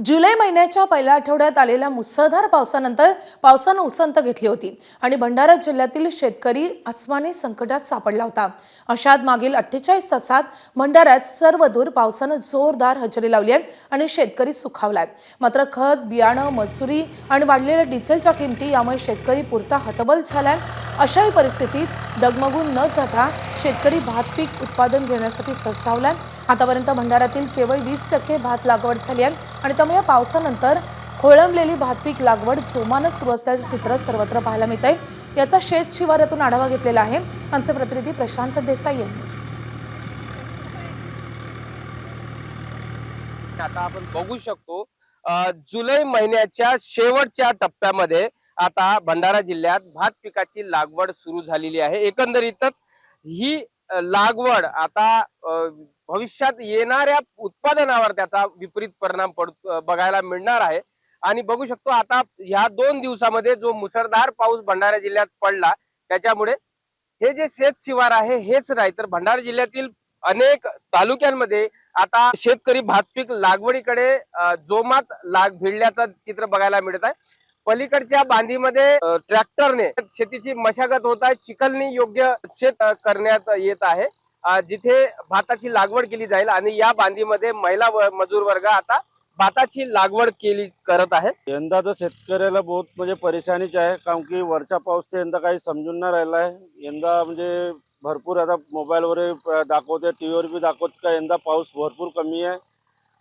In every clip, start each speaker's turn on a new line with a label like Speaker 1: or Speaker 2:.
Speaker 1: जुलै महिन्याच्या पहिल्या आठवड्यात आलेल्या मुसळधार पावसानंतर पावसानं उसंत घेतली होती आणि भंडारा जिल्ह्यातील शेतकरी अस्मानी संकटात सापडला होता। अशात मागील 48 तासात भंडाऱ्यात सर्वदूर पावसानं जोरदार हजेरी लावली आहे आणि शेतकरी सुखावलाय। मात्र खत, बियाणं, मजुरी आणि वाढलेल्या डिझेलच्या किमती यामुळे शेतकरी पुरता हतबल झालाय। अशाही परिस्थितीत डगमगून न जाता शेतकरी भात पीक उत्पादन घेण्यासाठी सरसावलाय। आतापर्यंत भंडाऱ्यातील केवळ 20% भात लागवड झाली आहे आणि त्यामुळे या पावसानंतर खोळंबलेली भात पीक लागवड जोमानं सुरू असल्याचे चित्र सर्वत्र पाहायला मिळतंय। याचा शेत शिवारातून आढावा घेतलेला आहे आमचे प्रतिनिधी प्रशांत देसाई यांनी।
Speaker 2: आता आपण बघू शकतो जुलै महिन्याच्या शेवटच्या टप्प्यामध्ये आता भंडारा जिल्ह्यात भात पिकाची लागवड सुरू झालेली आहे। एकंदरीतच ही लागवड आता भविष्यात येणाऱ्या उत्पादनावर त्याचा विपरीत परिणाम बघायला मिळणार आहे। आणि बघू शकतो आता ह्या 2 दिवसामध्ये जो मुसळधार पाऊस भंडारा जिल्ह्यात पडला त्याच्यामुळे हे जे शेत शिवार आहे हेच नाही तर भंडारा जिल्ह्यातील अनेक तालुक्यांमध्ये आता शेतकरी भात पीक लागवडीकडे जोमात भिडल्याचं चित्र बघायला मिळत आहे। पलीकडच्या बांधीमध्ये ट्रॅक्टरने शेतीची मशागत होत आहे, चिखलनी योग्य शेत करण्यात येत आहे जिथे भाताची लागवड केली जाईल आणि या बांधीमध्ये महिला मजूर वर्ग आता भाताची लागवड करत आहे।
Speaker 3: यंदा तर शेतकऱ्याला बहुत म्हणजे परेशानीच आहे, कारण की वरचा पाऊस ते यंदा काही समजून नाही राहिला आहे। यंदा म्हणजे भरपूर आता मोबाईलवर दाखवते, टीव्हीवर बी दाखवत का यंदा पाऊस भरपूर कमी आहे,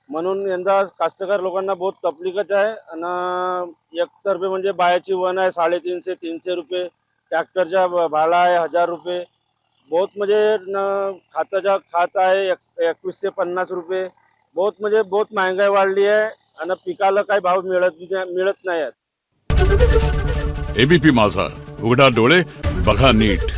Speaker 3: म्हणून यंदा कास्तकार लोकांना बहुत तकलीफच आहे। आणि एकतर्फे म्हणजे बायाची वन आहे 350-300 रुपये, ट्रॅक्टरचा भाडा आहे 1000 रुपये, बहुत म्हणजे खात आहे 2150 रुपये, बहुत म्हणजे बहुत महंगाई वाढली आहे आणि पिकाला काही भाव मिळत नाही आहेत।
Speaker 4: एबीपी माझा, उघडा डोळे बघा नीट।